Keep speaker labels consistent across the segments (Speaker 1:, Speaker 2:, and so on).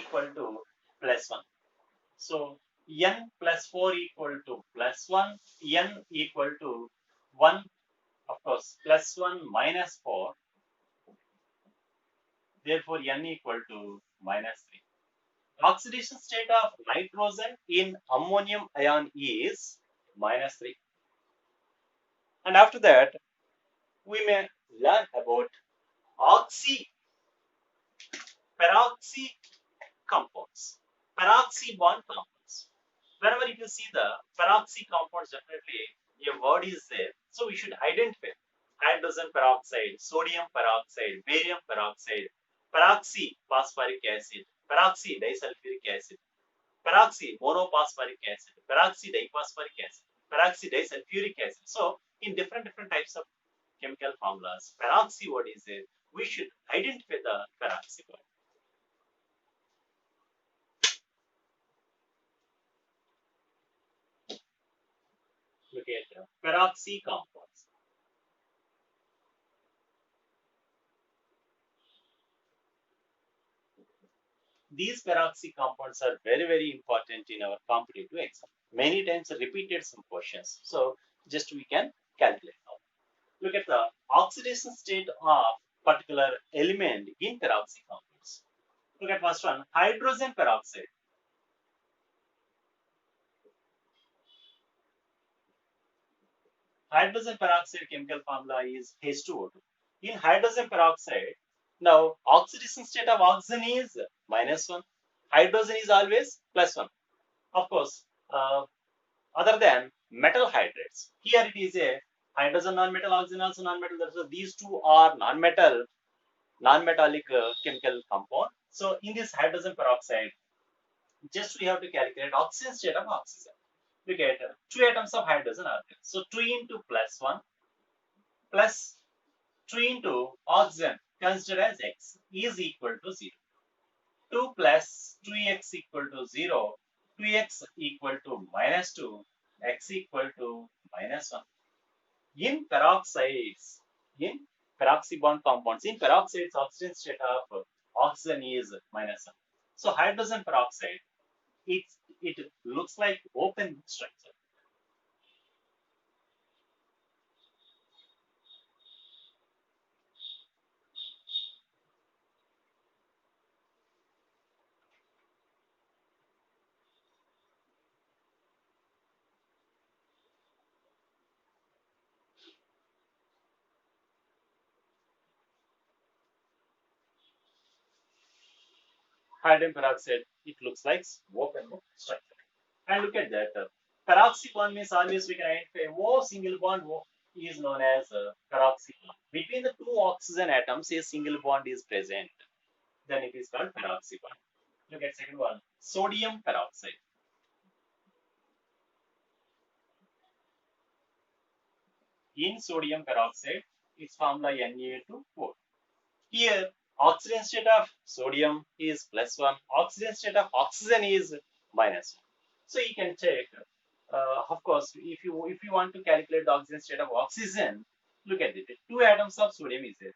Speaker 1: equal to plus 1. So n plus 4 equal to plus 1, n equal to 1, of course, plus 1 minus 4, therefore n equal to minus 3. Oxidation state of nitrogen in ammonium ion is minus 3. And after that, we may learn about oxy peroxy compounds, peroxy bond compounds. Whenever you see the peroxy compounds, definitely a word is there. So we should identify hydrogen peroxide, sodium peroxide, barium peroxide, peroxy phosphoric acid, peroxy disulfuric acid, peroxy monophosphoric acid, peroxy diphosphoric acid, peroxy disulfuric acid. So in different types of chemical formulas, peroxy word is there. We should identify the peroxy word. Look at peroxy compounds. These peroxy compounds are very important in our competitive exam. Many times repeated some questions. So just we can calculate now. Look at the oxidation state of particular element in peroxy compounds. Look at first one, hydrogen peroxide. Hydrogen peroxide chemical formula is H2O2. In hydrogen peroxide, now oxidation state of oxygen is -1. Hydrogen is always +1. Of course, other than metal hydrates. Here it is a hydrogen non-metal, oxygen also non-metal. So these two are non-metallic chemical compound. So in this hydrogen peroxide, just we have to calculate oxygen state of oxygen. We get two atoms of hydrogen are there. So 2 into +1 plus 2 into oxygen considered as x is equal to 0. 2 plus 2x equal to 0, 2x equal to -2, x equal to -1. In peroxides, in peroxy bond compounds, in peroxides, oxygen state of oxygen is -1. So hydrogen peroxide, it looks like open structure. Hydrogen peroxide, it looks like open structure. And look at that. Peroxy bond means always we can identify O single bond is known as peroxy bond. Between the two oxygen atoms, a single bond is present. Then it is called peroxy bond. Look at second one, sodium peroxide. In sodium peroxide, its formula Na2O. Here, oxygen state of sodium is +1, oxygen state of oxygen is -1. So you can check. Of course, if you want to calculate the oxygen state of oxygen, look at it. Two atoms of sodium is there.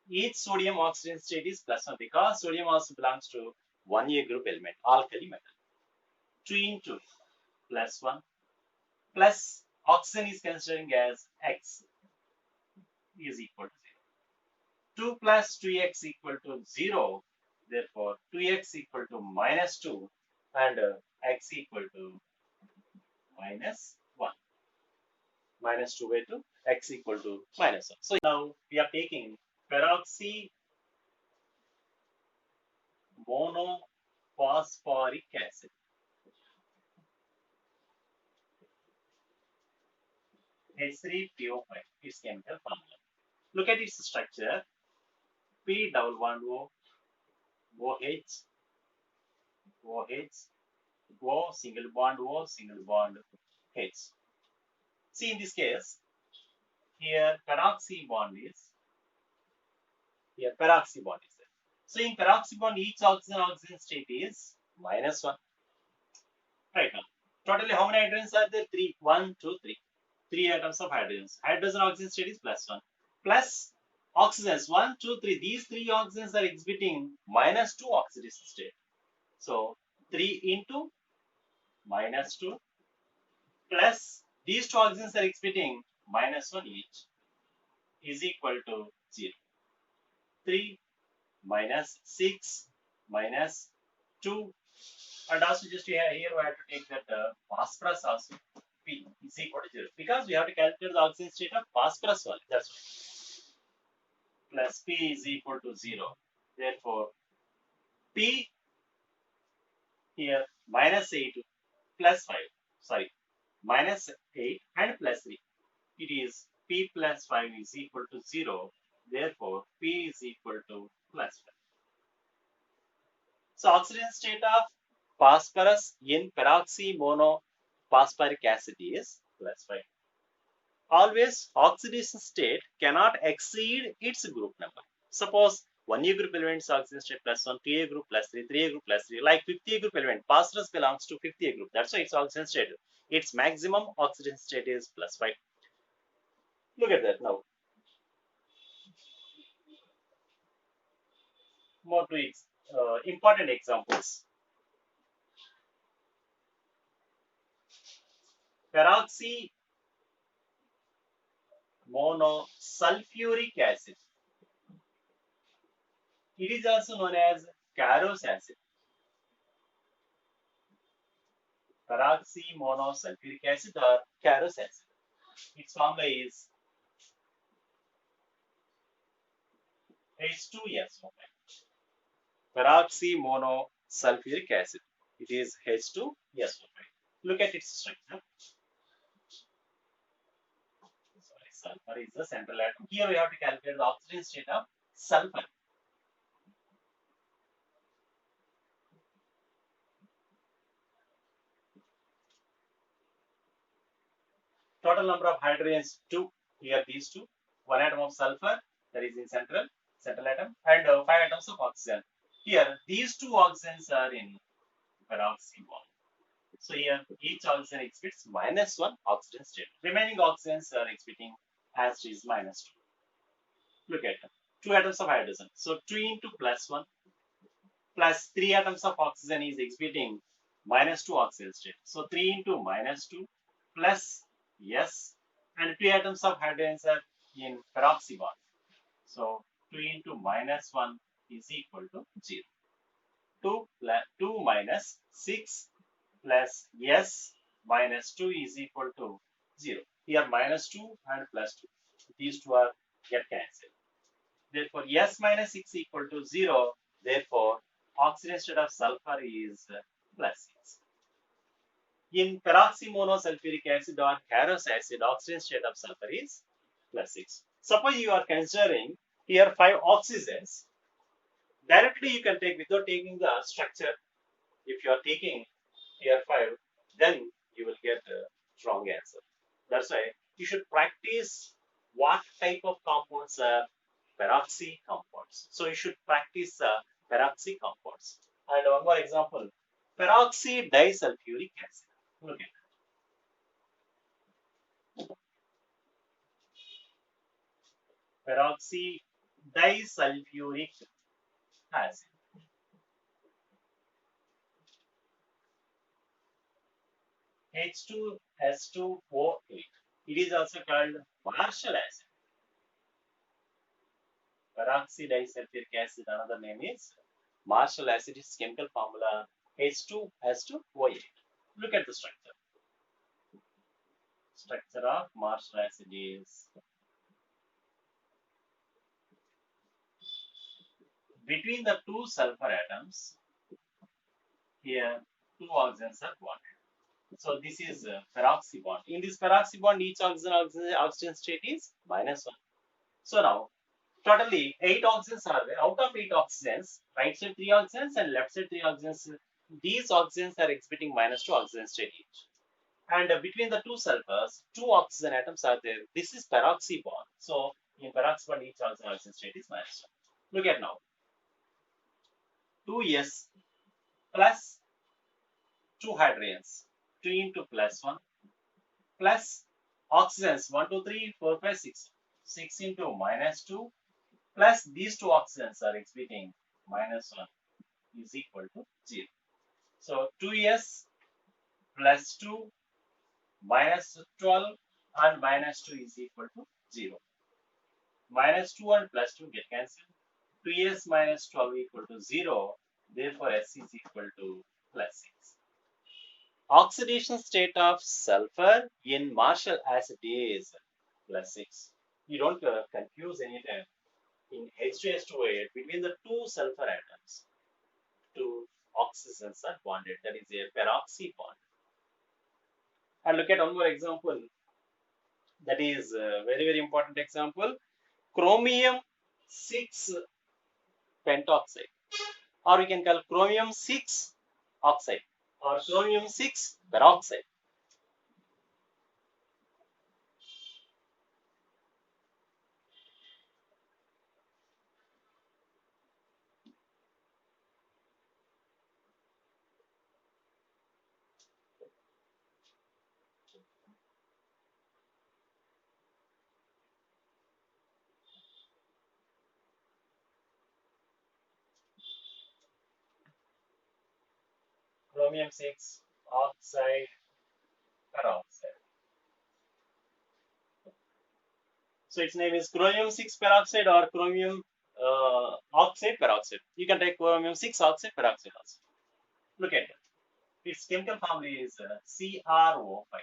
Speaker 1: Each sodium oxygen state is +1 because sodium also belongs to 1A group element, alkali metal. 2 into +1 plus oxygen is considering as x is equal to 0. 2 plus 2x equal to 0. Therefore, 2x equal to -2 and x equal to -1. -2 by 2, x equal to -1. So now we are taking peroxy monophosphoric acid. H3PO5 is chemical formula. Look at its structure. P double bond O, OH, OH, O, single bond H. See in this case, here peroxy bond is there. So in peroxy bond, each oxygen state is -1. Right now, totally how many hydrogens are there? 3. 1, 2, 3. 3 atoms of hydrogens. Hydrogen oxygen state is +1. Plus Oxygens 1, 2, 3. These three oxygens are exhibiting -2 oxidation state. So 3 into -2 plus these two oxygens are exhibiting -1 each is equal to 0. 3 minus 6 minus 2, and also just here we have to take that phosphorus also, P is equal to 0 because we have to calculate the oxygen state of phosphorus only. That's why. Plus P is equal to 0. Therefore, P here -8 plus 5. Sorry, -8 and plus 3. It is P plus 5 is equal to 0. Therefore, P is equal to plus 5. So, oxidation state of phosphorus in peroxymonophosphoric acid is plus 5. Always, oxidation state cannot exceed its group number. Suppose 1A group element is oxidation state plus 1, 2A group plus 3, 3A group plus 3. Like 50A group element, phosphorus belongs to 50A group. That's why its oxidation state. Its maximum oxidation state is plus 5. Look at that now. More to important examples. Peroxymonosulfuric acid. It is also known as Caros acid. Peroxymonosulfuric acid or Caros acid. Its formula is H2SO5. Peroxymonosulfuric acid. It is H2SO5. Look at its structure. Sorry, sulfur is the central atom. Here we have to calculate the oxidation state of sulfur. Total number of hydrogens 2. Here these two. 1 atom of sulfur that is in central atom, and 5 atoms of oxygen. Here these two oxygens are in peroxy bond. So here each oxygen exhibits -1 oxidation state. Remaining oxygens are exhibiting as is -2. Look at 2 atoms of hydrogen. So 2 into +1 plus 3 atoms of oxygen is exhibiting -2 oxidation state. So 3 into -2 plus S, and 2 atoms of hydrogens are in peroxy bond. So 2 into -1 is equal to 0. 2 minus 6 plus S minus 2 is equal to 0. Here -2 and +2. These two are get cancelled. Therefore, S minus 6 equal to 0. Therefore, oxidation state of sulfur is +6. In peroxymonosulfuric acid or Caros acid, oxidation state of sulfur is +6. Suppose you are considering here 5 oxygens. Directly you can take without taking the structure. If you are taking here 5, then you will get a wrong answer. That's why you should practice what type of compounds are peroxy compounds. So you should practice peroxy compounds. And one more example, peroxy disulfuric acid. Look at that. Peroxy disulfuric acid. H2S2O8. It is also called Marshall acid. Peroxy disulfuric acid, another name is Marshall acid. Its chemical formula H2S2O8. Look at the structure. Structure of Marshall acid is between the two sulfur atoms. Here, two oxygens are bonded. So this is peroxy bond. In this peroxy bond, each oxygen state is -1. So now, totally 8 oxygens are there. Out of 8 oxygens, right side 3 oxygens and left side 3 oxygens. These oxygens are exhibiting -2 oxygen state each. And between the two sulfurs, 2 oxygen atoms are there. This is peroxy bond. So in peroxy bond, each oxygen state is -1. Look at now. 2s plus 2 hydrogens. 2 into +1 plus oxygens 1, 2, 3, 4, 5, 6. 6 into -2 plus these two oxygens are exhibiting -1 is equal to 0. So 2s plus 2 minus 12 and -2 is equal to 0. -2 and +2 get cancelled. 2s minus 12 equal to 0. Therefore, S is equal to +6. Oxidation state of sulfur in Marshall acid is +6. You don't confuse anytime. In H2S2O8, between the two sulfur atoms, two oxygens are bonded. That is a peroxy bond. And look at one more example. That is a very, very important example. Chromium 6 pentoxide, or we can call chromium 6 oxide, or chromium 6 peroxide. Chromium 6 oxide peroxide. So its name is chromium 6 peroxide or chromium oxide peroxide. You can take chromium 6 oxide peroxide also. Look at it. Its chemical formula is CrO5.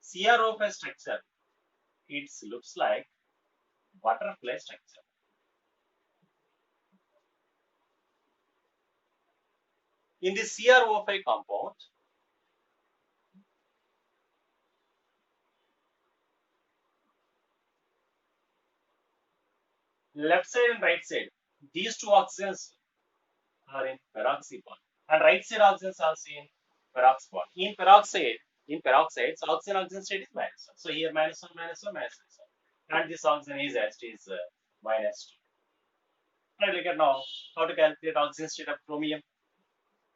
Speaker 1: CrO5 structure, it looks like butterfly structure. In the CrO5 compound, left side and right side, these two oxygens are in peroxy bond, and right side oxygens are in peroxy bond. In peroxides, oxygen state is -1. So here -1, -1, -1, and this oxygen is as it is -2. Now look at now how to calculate oxygen state of chromium.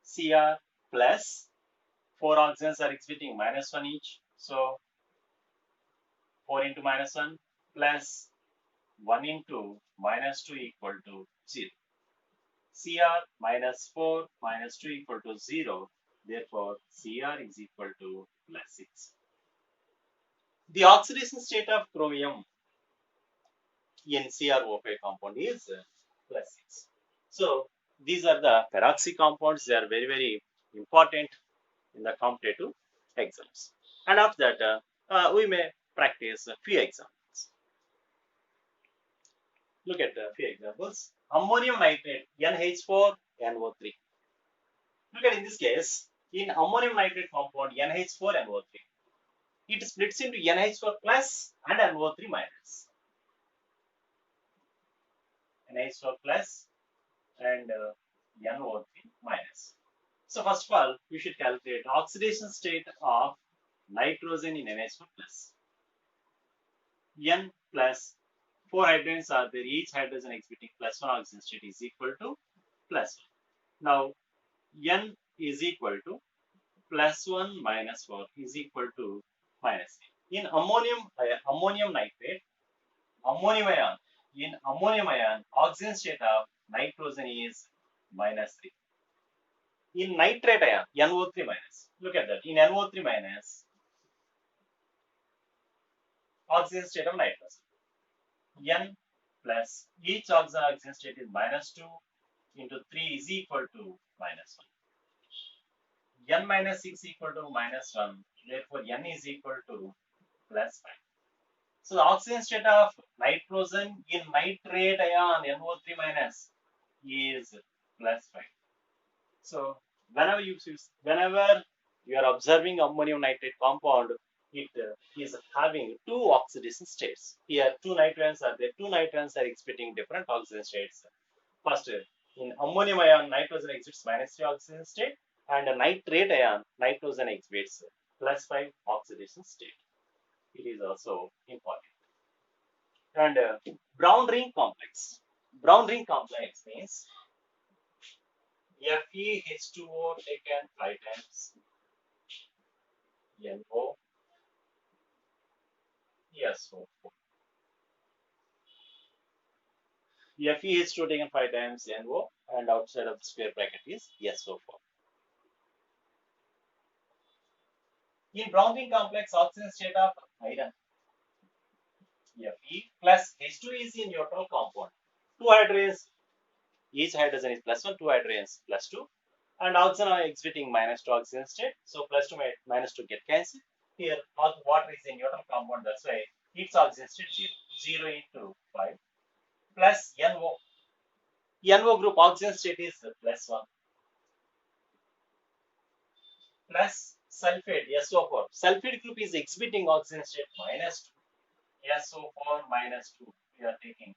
Speaker 1: Cr plus 4 oxygens are exhibiting -1 each. So 4 into -1 plus 1 into -2 equal to 0. Cr minus 4 minus 2 equal to 0. Therefore, Cr is equal to +6. The oxidation state of chromium in CrO5 compound is +6. So, these are the peroxy compounds. They are very, very important in the competitive exams. And after that, we may practice a few examples. Look at a few examples. Ammonium nitrate, NH4NO3. Look at in this case, in ammonium nitrate compound NH4NO3, it splits into NH4 plus and NO3 minus. NH4 plus and NO3 minus. So first of all, we should calculate oxidation state of nitrogen in NH4 plus. N plus 4 hydrogens are there, each hydrogen exhibiting +1 oxygen state is equal to +1. Now, N is equal to +1 minus 4 is equal to -3. In ammonium nitrate, ammonium ion, in ammonium ion, oxygen state of nitrogen is -3. In nitrate ion, NO3 minus, look at that, in NO3 minus, oxygen state of nitrogen, N plus, each oxygen state is -2 into 3 is equal to -1. N minus 6 equal to -1, therefore N is equal to +5. So the oxygen state of nitrogen in nitrate ion NO3 minus is +5. So whenever you are observing ammonium nitrate compound, it is having two oxidation states. Here two nitrogens are there. Two nitrogens are exhibiting different oxidation states. First, in ammonium ion, nitrogen exhibits -3 oxidation state, and a nitrate ion, nitrogen exhibits +5 oxidation state. It is also important. And brown ring complex. Brown ring complex means FeH2O taken 5 times NO SO4. Fe is 2 taken 5 times NO, and outside of the square bracket is SO4. In Brown-Ring complex, oxygen state of iron Fe plus H2 is a neutral compound. Two hydrogens, each hydrogen is plus 1, two hydrogens plus 2, and oxygen are exhibiting minus 2 oxygen state. So plus 2 minus 2 get cancelled. Here, all water is a neutral compound, that's why its oxygen state 0. 0 into 5 plus NO. NO group oxygen state is plus 1 plus sulfate SO4. Sulfate group is exhibiting oxygen state minus 2. SO4 minus 2. We are taking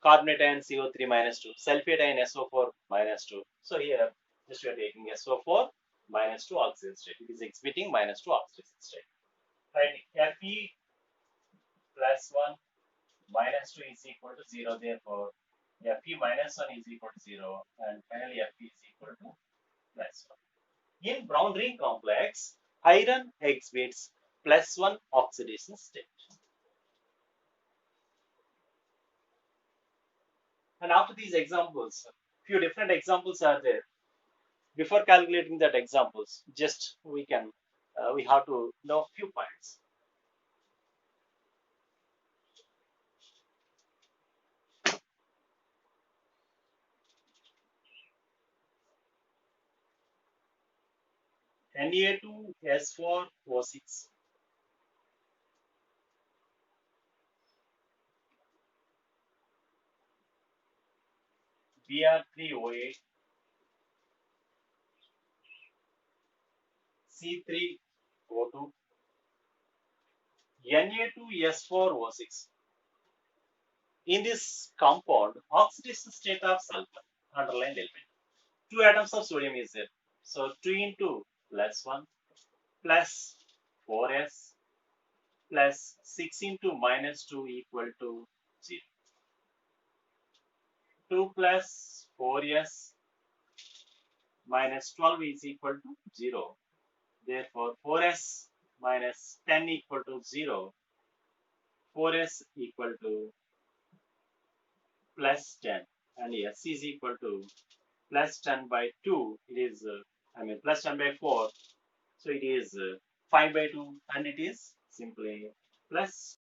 Speaker 1: carbonate ion CO3 minus 2, sulfate ion SO4 minus 2. So here, just we are taking SO4 minus 2 oxygen state. It is exhibiting minus 2 oxygen state. Right. Fe plus 1 minus 2 is equal to 0. Therefore, Fe minus 1 is equal to 0. And finally, Fe is equal to plus 1. In Brown ring complex, iron exhibits plus 1 oxidation state. And after these examples, few different examples are there. Before calculating that examples, just we have to know few points. Na2S4O6, Br3O8, C3O2, Na2S4O6. In this compound, oxidation state of sulfur, underlined element. 2 atoms of sodium is there. So 2 into plus 1 plus 4s plus 6 into minus 2 equal to 0. 2 plus 4s minus 12 is equal to 0. Therefore, 4s minus 10 equal to 0. 4s equal to plus 10. And s is equal to plus 10 by 2. It is, plus 10 by 4. So it is 5 by 2. And it is simply plus